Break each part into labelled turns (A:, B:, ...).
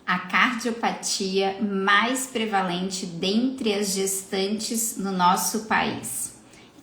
A: a cardiopatia mais prevalente dentre as gestantes no nosso país.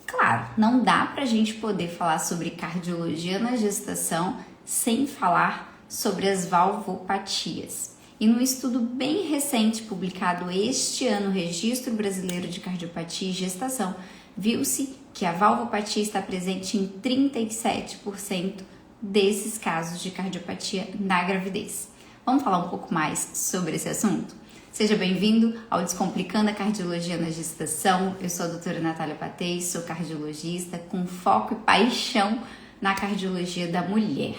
A: Claro, não dá para a gente poder falar sobre cardiologia na gestação sem falar sobre as valvopatias. E num estudo bem recente publicado este ano no Registro Brasileiro de Cardiopatia e Gestação, viu-se que a valvopatia está presente em 37% desses casos de cardiopatia na gravidez. Vamos falar um pouco mais sobre esse assunto? Seja bem-vindo ao Descomplicando a Cardiologia na Gestação. Eu sou a doutora Natália Patei, sou cardiologista com foco e paixão na cardiologia da mulher.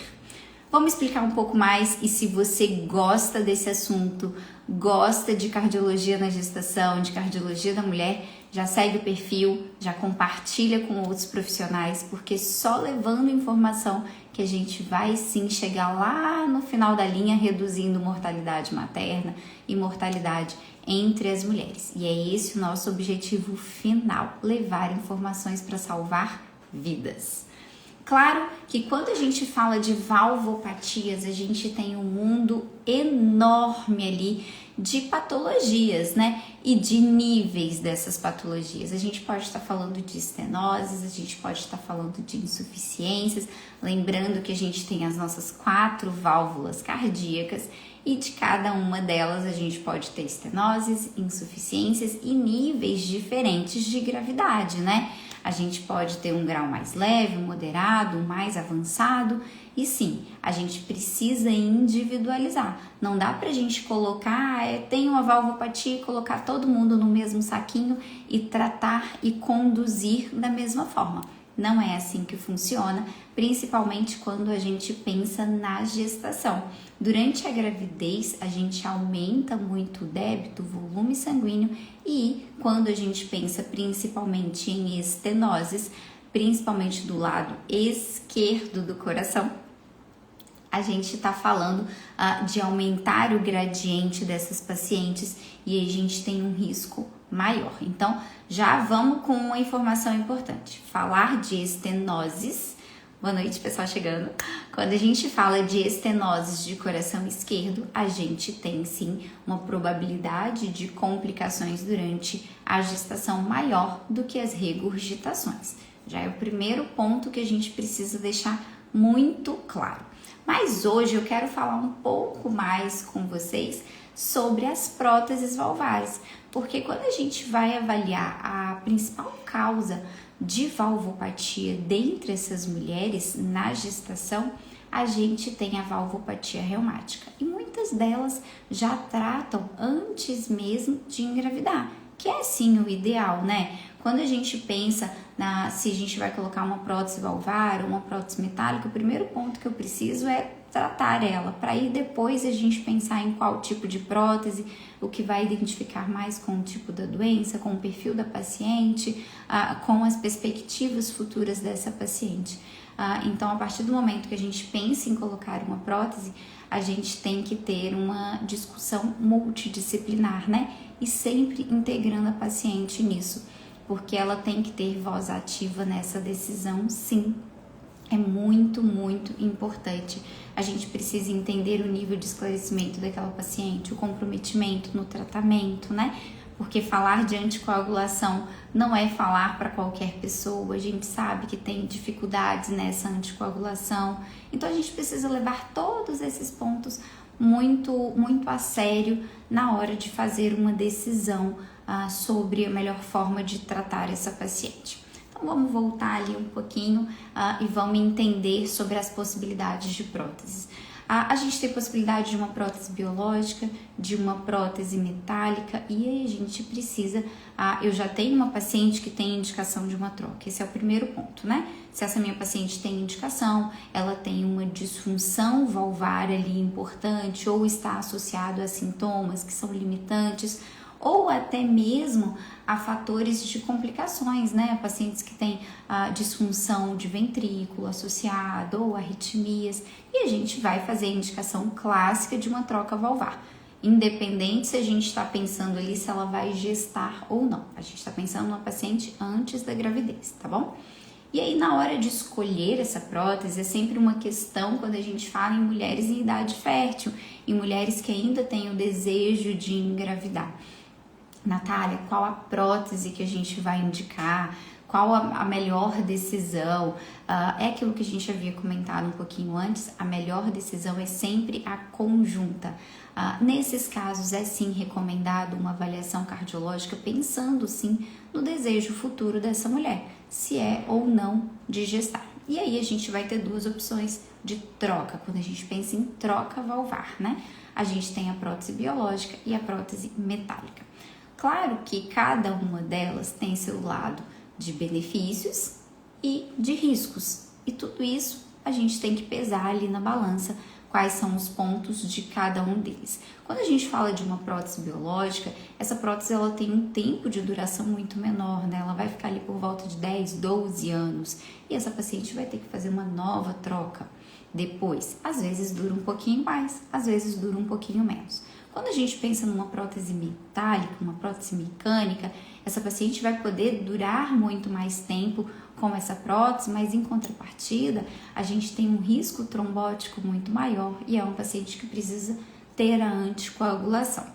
A: Vamos explicar um pouco mais e se você gosta desse assunto, gosta de cardiologia na gestação, de cardiologia da mulher, já segue o perfil, já compartilha com outros profissionais, porque só levando informação que a gente vai sim chegar lá no final da linha reduzindo mortalidade materna e mortalidade entre as mulheres. E é esse o nosso objetivo final, levar informações para salvar vidas. Claro que quando a gente fala de valvopatias, a gente tem um mundo enorme ali de patologias, né? E de níveis dessas patologias. A gente pode estar falando de estenoses, a gente pode estar falando de insuficiências, lembrando que a gente tem as nossas 4 válvulas cardíacas e de cada uma delas a gente pode ter estenoses, insuficiências e níveis diferentes de gravidade, né? A gente pode ter um grau mais leve, um moderado, um mais avançado e sim, a gente precisa individualizar. Não dá pra gente colocar, tem uma valvopatia e colocar todo mundo no mesmo saquinho e tratar e conduzir da mesma forma. Não é assim que funciona, principalmente quando a gente pensa na gestação. Durante a gravidez, a gente aumenta muito o débito, o volume sanguíneo e quando a gente pensa principalmente em estenoses, principalmente do lado esquerdo do coração, a gente está falando de aumentar o gradiente dessas pacientes e a gente tem um risco maior. Então, já vamos com uma informação importante. Falar de estenoses. Boa noite, pessoal chegando. Quando a gente fala de estenoses de coração esquerdo, a gente tem sim uma probabilidade de complicações durante a gestação maior do que as regurgitações. Já é o primeiro ponto que a gente precisa deixar muito claro. Mas hoje eu quero falar um pouco mais com vocês sobre as próteses valvares, porque quando a gente vai avaliar a principal causa de valvopatia dentre essas mulheres na gestação, a gente tem a valvopatia reumática e muitas delas já tratam antes mesmo de engravidar, que é sim o ideal, né? Quando a gente pensa se a gente vai colocar uma prótese valvar ou uma prótese metálica, o primeiro ponto que eu preciso é tratar ela, para aí depois a gente pensar em qual tipo de prótese, o que vai identificar mais com o tipo da doença, com o perfil da paciente, com as perspectivas futuras dessa paciente. Então, a partir do momento que a gente pensa em colocar uma prótese, a gente tem que ter uma discussão multidisciplinar, né? E sempre integrando a paciente nisso, porque ela tem que ter voz ativa nessa decisão, sim. É muito, muito importante. A gente precisa entender o nível de esclarecimento daquela paciente, o comprometimento no tratamento, né? Porque falar de anticoagulação não é falar para qualquer pessoa. A gente sabe que tem dificuldades nessa anticoagulação. Então, a gente precisa levar todos esses pontos muito, muito a sério na hora de fazer uma decisão sobre a melhor forma de tratar essa paciente. Então, vamos voltar ali um pouquinho e vamos entender sobre as possibilidades de próteses. A gente tem possibilidade de uma prótese biológica, de uma prótese metálica e aí a gente precisa... eu já tenho uma paciente que tem indicação de uma troca, esse é o primeiro ponto, né? Se essa minha paciente tem indicação, ela tem uma disfunção valvar ali importante ou está associado a sintomas que são limitantes, ou até mesmo a fatores de complicações, né? Pacientes que têm disfunção de ventrículo associado ou arritmias, e a gente vai fazer a indicação clássica de uma troca valvar, independente se a gente está pensando ali se ela vai gestar ou não. A gente está pensando numa paciente antes da gravidez, tá bom? E aí, na hora de escolher essa prótese, é sempre uma questão quando a gente fala em mulheres em idade fértil, em mulheres que ainda têm o desejo de engravidar. Natália, qual a prótese que a gente vai indicar? Qual a melhor decisão? É aquilo que a gente havia comentado um pouquinho antes, a melhor decisão é sempre a conjunta. Nesses casos, é sim recomendado uma avaliação cardiológica, pensando sim no desejo futuro dessa mulher, se é ou não de gestar. E aí a gente vai ter duas opções de troca, quando a gente pensa em troca valvar, né? A gente tem a prótese biológica e a prótese metálica. Claro que cada uma delas tem seu lado de benefícios e de riscos. E tudo isso a gente tem que pesar ali na balança quais são os pontos de cada um deles. Quando a gente fala de uma prótese biológica, essa prótese ela tem um tempo de duração muito menor, né? Ela vai ficar ali por volta de 10, 12 anos e essa paciente vai ter que fazer uma nova troca depois. Às vezes dura um pouquinho mais, às vezes dura um pouquinho menos. Quando a gente pensa numa prótese metálica, uma prótese mecânica, essa paciente vai poder durar muito mais tempo com essa prótese, mas em contrapartida, a gente tem um risco trombótico muito maior e é um paciente que precisa ter a anticoagulação.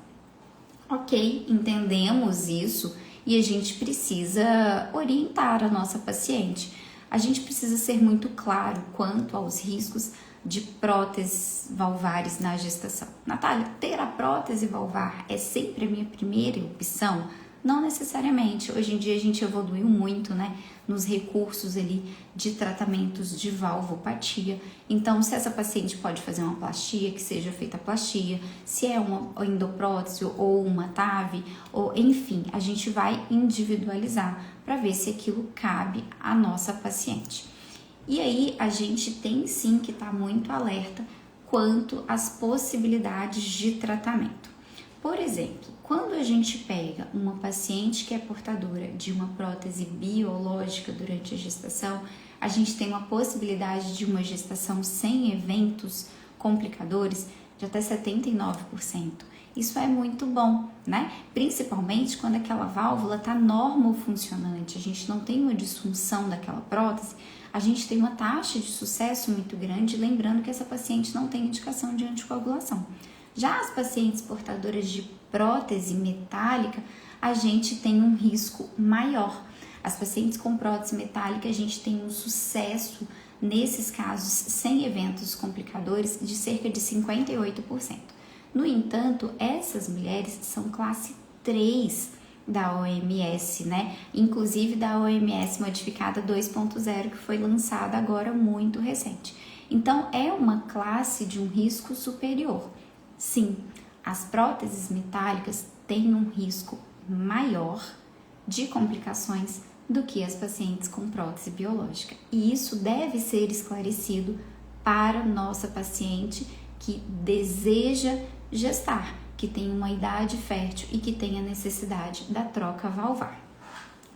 A: Ok, entendemos isso e a gente precisa orientar a nossa paciente. A gente precisa ser muito claro quanto aos riscos de próteses valvares na gestação. Natália, ter a prótese valvar é sempre a minha primeira opção? Não necessariamente. Hoje em dia a gente evoluiu muito, né, nos recursos ali de tratamentos de valvopatia. Então, se essa paciente pode fazer uma plastia, que seja feita a plastia, se é uma endoprótese ou uma TAV, ou enfim, a gente vai individualizar para ver se aquilo cabe à nossa paciente. E aí a gente tem sim que estar muito alerta quanto às possibilidades de tratamento. Por exemplo, quando a gente pega uma paciente que é portadora de uma prótese biológica durante a gestação, a gente tem uma possibilidade de uma gestação sem eventos complicadores de até 79%. Isso é muito bom, né? Principalmente quando aquela válvula está normofuncionante, a gente não tem uma disfunção daquela prótese, a gente tem uma taxa de sucesso muito grande, lembrando que essa paciente não tem indicação de anticoagulação. Já as pacientes portadoras de prótese metálica, a gente tem um risco maior. As pacientes com prótese metálica, a gente tem um sucesso, nesses casos, sem eventos complicadores, de cerca de 58%. No entanto, essas mulheres são classe 3 da OMS, né? Inclusive da OMS modificada 2.0, que foi lançada agora muito recente. Então, é uma classe de um risco superior. Sim, as próteses metálicas têm um risco maior de complicações do que as pacientes com prótese biológica. E isso deve ser esclarecido para nossa paciente que deseja gestar, que tem uma idade fértil e que tem a necessidade da troca valvar.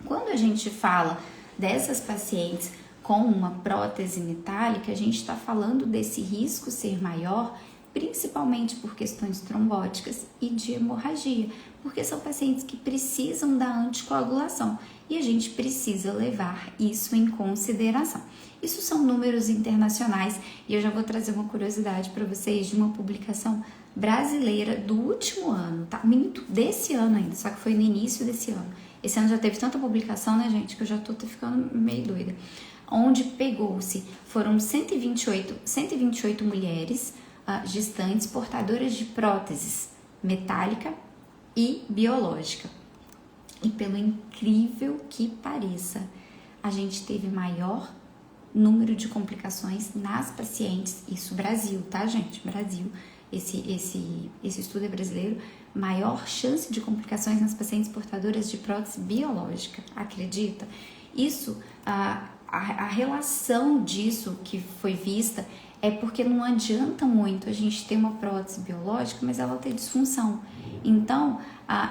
A: Quando a gente fala dessas pacientes com uma prótese metálica, a gente está falando desse risco ser maior, principalmente por questões trombóticas e de hemorragia, porque são pacientes que precisam da anticoagulação e a gente precisa levar isso em consideração. Isso são números internacionais e eu já vou trazer uma curiosidade para vocês de uma publicação brasileira do último ano, tá? Minto, desse ano ainda, só que foi no início desse ano. Esse ano já teve tanta publicação, né, gente, que eu já tô ficando meio doida. Onde pegou-se, foram 128 mulheres gestantes portadoras de próteses metálica e biológica. E pelo incrível que pareça, a gente teve maior número de complicações nas pacientes, isso Brasil, tá, gente? Brasil, esse estudo é brasileiro, maior chance de complicações nas pacientes portadoras de prótese biológica, acredita? Isso, a relação disso que foi vista é porque não adianta muito a gente ter uma prótese biológica, mas ela ter disfunção. Então,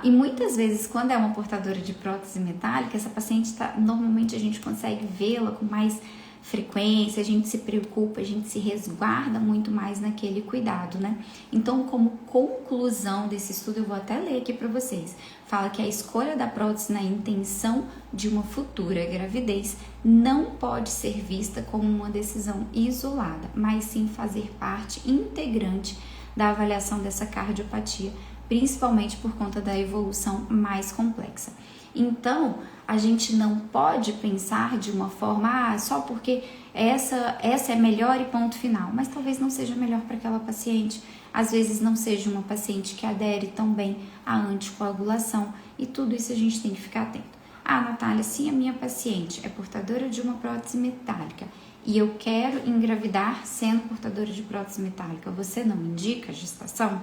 A: e muitas vezes, quando é uma portadora de prótese metálica, essa paciente normalmente a gente consegue vê-la com mais frequência, a gente se preocupa, a gente se resguarda muito mais naquele cuidado, né? Então, como conclusão desse estudo, eu vou até ler aqui para vocês. Fala que a escolha da prótese na intenção de uma futura gravidez não pode ser vista como uma decisão isolada, mas sim fazer parte integrante da avaliação dessa cardiopatia, principalmente por conta da evolução mais complexa. Então, a gente não pode pensar de uma forma, só porque essa é melhor e ponto final, mas talvez não seja melhor para aquela paciente. Às vezes não seja uma paciente que adere tão bem à anticoagulação, e tudo isso a gente tem que ficar atento. Natália, se a minha paciente é portadora de uma prótese metálica e eu quero engravidar sendo portadora de prótese metálica, você não indica a gestação?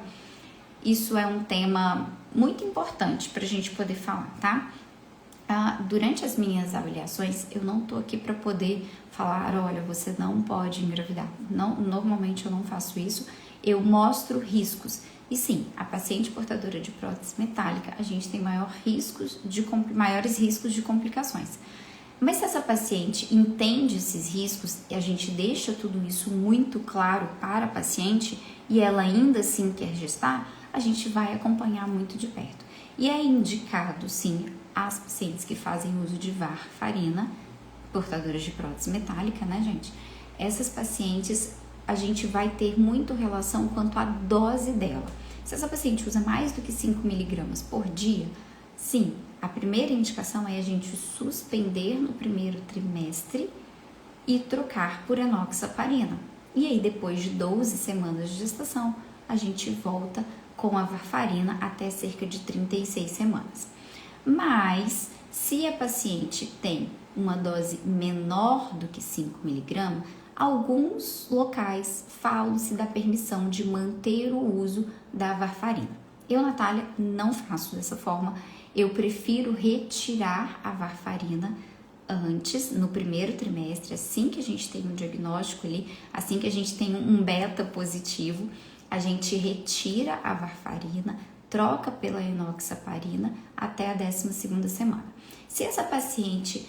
A: Isso é um tema muito importante para a gente poder falar, tá? Durante as minhas avaliações, eu não tô aqui para poder falar, olha, você não pode engravidar. Não, normalmente eu não faço isso. Eu mostro riscos. E sim, a paciente portadora de prótese metálica, a gente tem maiores riscos de complicações. Mas se essa paciente entende esses riscos e a gente deixa tudo isso muito claro para a paciente e ela ainda assim quer gestar, a gente vai acompanhar muito de perto. E é indicado, sim, as pacientes que fazem uso de varfarina, portadoras de prótese metálica, né, gente? Essas pacientes, a gente vai ter muito relação quanto à dose dela. Se essa paciente usa mais do que 5 miligramas por dia, sim, a primeira indicação é a gente suspender no primeiro trimestre e trocar por enoxaparina. E aí, depois de 12 semanas de gestação, a gente volta com a varfarina até cerca de 36 semanas. Mas, se a paciente tem uma dose menor do que 5 miligramas, alguns locais falam-se da permissão de manter o uso da varfarina. Eu, Natália, não faço dessa forma. Eu prefiro retirar a varfarina antes, no primeiro trimestre, assim que a gente tem um diagnóstico ali, assim que a gente tem um beta positivo, a gente retira a varfarina, troca pela enoxaparina até a 12ª semana. Se essa paciente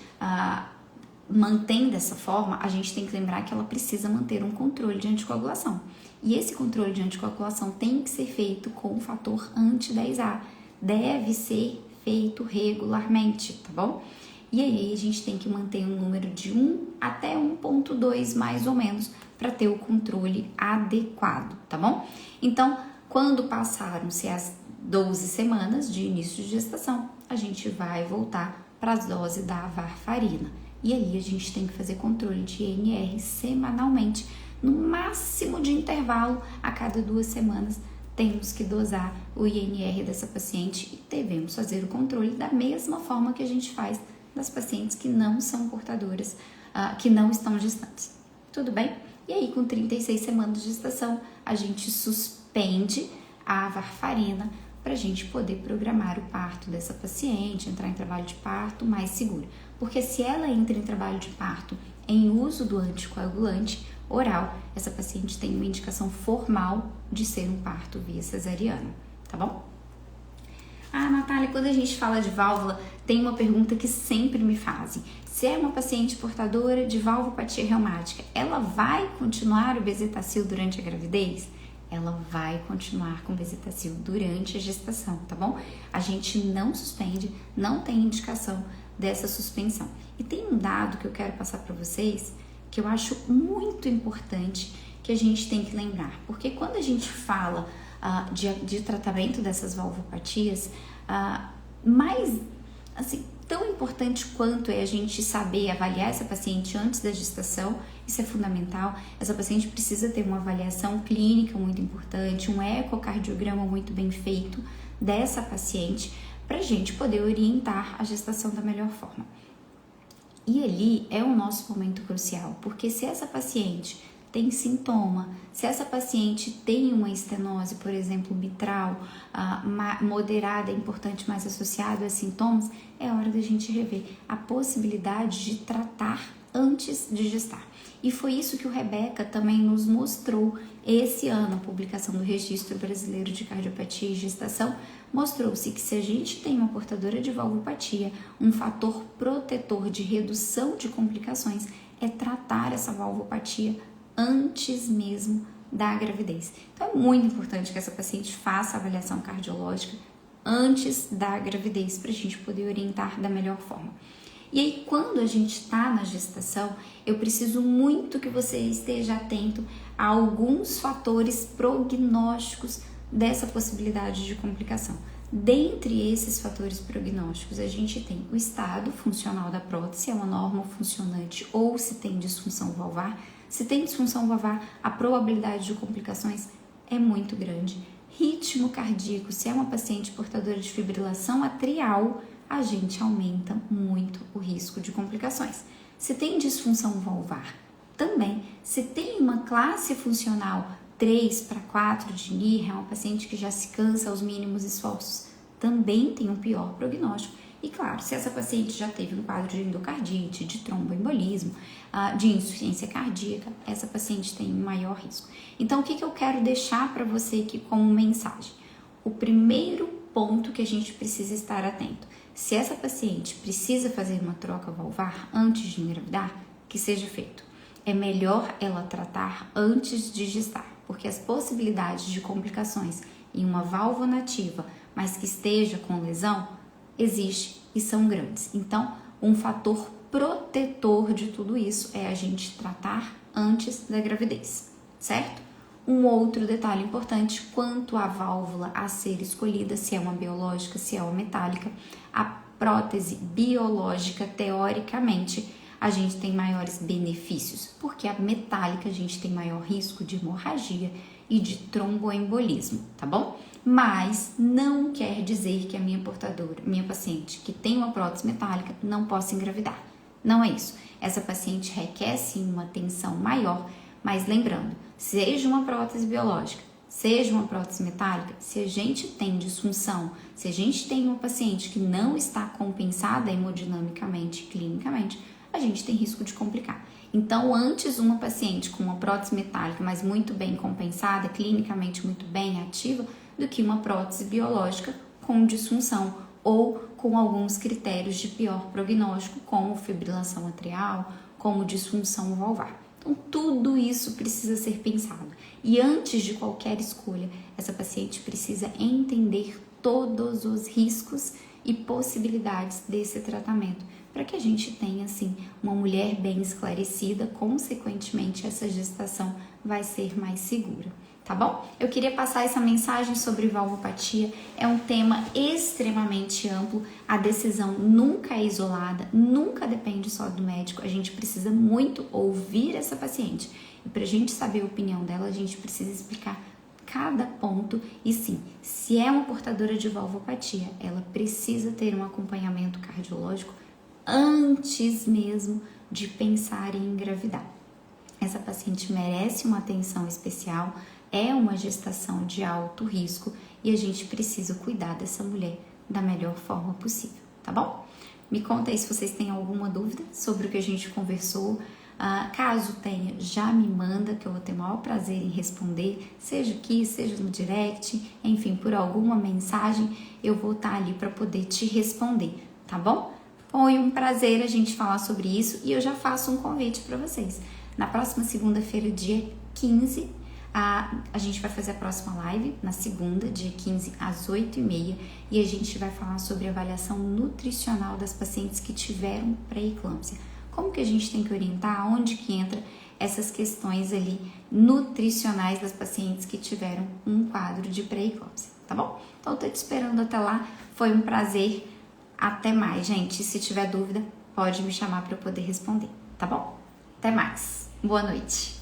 A: mantém dessa forma, a gente tem que lembrar que ela precisa manter um controle de anticoagulação. E esse controle de anticoagulação tem que ser feito com o fator anti-10A. Deve ser feito regularmente, tá bom? E aí a gente tem que manter um número de 1 até 1,2 mais ou menos para ter o controle adequado, tá bom? Então, quando passaram-se as 12 semanas de início de gestação, a gente vai voltar para as doses da varfarina. E aí a gente tem que fazer controle de INR semanalmente, no máximo de intervalo, a cada 2 semanas temos que dosar o INR dessa paciente e devemos fazer o controle da mesma forma que a gente faz das pacientes que não são portadoras, que não estão gestantes. Tudo bem? E aí, com 36 semanas de gestação, a gente suspende a varfarina para a gente poder programar o parto dessa paciente, entrar em trabalho de parto mais seguro. Porque se ela entra em trabalho de parto em uso do anticoagulante oral, essa paciente tem uma indicação formal de ser um parto via cesariana, tá bom? Natália, quando a gente fala de válvula, tem uma pergunta que sempre me fazem. Se é uma paciente portadora de valvopatia reumática, ela vai continuar o bezetacil durante a gravidez? Ela vai continuar com bezetacil durante a gestação, tá bom? A gente não suspende, não tem indicação dessa suspensão. E tem um dado que eu quero passar para vocês, que eu acho muito importante, que a gente tem que lembrar. Porque quando a gente fala de tratamento dessas valvopatias, mais, assim, tão importante quanto é a gente saber avaliar essa paciente antes da gestação, isso é fundamental. Essa paciente precisa ter uma avaliação clínica muito importante, um ecocardiograma muito bem feito dessa paciente, para a gente poder orientar a gestação da melhor forma. E ali é o nosso momento crucial, porque se essa paciente tem sintoma, se essa paciente tem uma estenose, por exemplo, mitral, moderada, é importante, mas associado a sintomas, é hora da gente rever a possibilidade de tratar antes de gestar. E foi isso que o Rebeca também nos mostrou esse ano. A publicação do Registro Brasileiro de Cardiopatia e Gestação mostrou-se que se a gente tem uma portadora de valvopatia, um fator protetor de redução de complicações é tratar essa valvopatia antes mesmo da gravidez. Então é muito importante que essa paciente faça a avaliação cardiológica antes da gravidez para a gente poder orientar da melhor forma. E aí, quando a gente está na gestação, eu preciso muito que você esteja atento a alguns fatores prognósticos dessa possibilidade de complicação. Dentre esses fatores prognósticos, a gente tem o estado funcional da prótese, se é uma normal funcionante ou se tem disfunção valvar. Se tem disfunção valvar, a probabilidade de complicações é muito grande. Ritmo cardíaco, se é uma paciente portadora de fibrilação atrial, a gente aumenta muito o risco de complicações. Se tem disfunção valvar, também. Se tem uma classe funcional 3 para 4 de NIR, é uma paciente que já se cansa aos mínimos esforços, também tem um pior prognóstico. E claro, se essa paciente já teve um quadro de endocardite, de tromboembolismo, de insuficiência cardíaca, essa paciente tem um maior risco. Então, o que eu quero deixar para você aqui como mensagem? O primeiro ponto que a gente precisa estar atento: se essa paciente precisa fazer uma troca valvar antes de engravidar, que seja feito. É melhor ela tratar antes de gestar, porque as possibilidades de complicações em uma válvula nativa, mas que esteja com lesão, existem e são grandes. Então, um fator protetor de tudo isso é a gente tratar antes da gravidez, certo? Um outro detalhe importante quanto à válvula a ser escolhida, se é uma biológica, se é uma metálica, a prótese biológica, teoricamente, a gente tem maiores benefícios, porque a metálica a gente tem maior risco de hemorragia e de tromboembolismo, tá bom? Mas não quer dizer que a minha paciente que tem uma prótese metálica não possa engravidar. Não é isso. Essa paciente requer sim uma atenção maior, mas lembrando, seja uma prótese biológica, seja uma prótese metálica, se a gente tem disfunção, se a gente tem uma paciente que não está compensada hemodinamicamente e clinicamente, a gente tem risco de complicar. Então, antes uma paciente com uma prótese metálica, mas muito bem compensada, clinicamente muito bem ativa, do que uma prótese biológica com disfunção ou com alguns critérios de pior prognóstico, como fibrilação atrial, como disfunção valvar. Então, tudo isso precisa ser pensado. E antes de qualquer escolha, essa paciente precisa entender todos os riscos e possibilidades desse tratamento, para que a gente tenha, assim, uma mulher bem esclarecida, consequentemente, essa gestação vai ser mais segura. Tá bom? Eu queria passar essa mensagem sobre valvopatia. É um tema extremamente amplo. A decisão nunca é isolada, nunca depende só do médico. A gente precisa muito ouvir essa paciente. E para a gente saber a opinião dela, a gente precisa explicar cada ponto. E sim, se é uma portadora de valvopatia, ela precisa ter um acompanhamento cardiológico antes mesmo de pensar em engravidar. Essa paciente merece uma atenção especial. É uma gestação de alto risco e a gente precisa cuidar dessa mulher da melhor forma possível, tá bom? Me conta aí se vocês têm alguma dúvida sobre o que a gente conversou. Caso tenha, já me manda, que eu vou ter o maior prazer em responder, seja aqui, seja no direct, enfim, por alguma mensagem, eu vou estar ali para poder te responder, tá bom? Foi um prazer a gente falar sobre isso e eu já faço um convite para vocês. Na próxima segunda-feira, dia 15, a gente vai fazer a próxima live, na segunda, dia 15, às 8h30, e a gente vai falar sobre avaliação nutricional das pacientes que tiveram pré-eclâmpsia. Como que a gente tem que orientar, onde que entra essas questões ali nutricionais das pacientes que tiveram um quadro de pré-eclâmpsia, tá bom? Então, eu tô te esperando até lá, foi um prazer, até mais, gente. Se tiver dúvida, pode me chamar para eu poder responder, tá bom? Até mais, boa noite!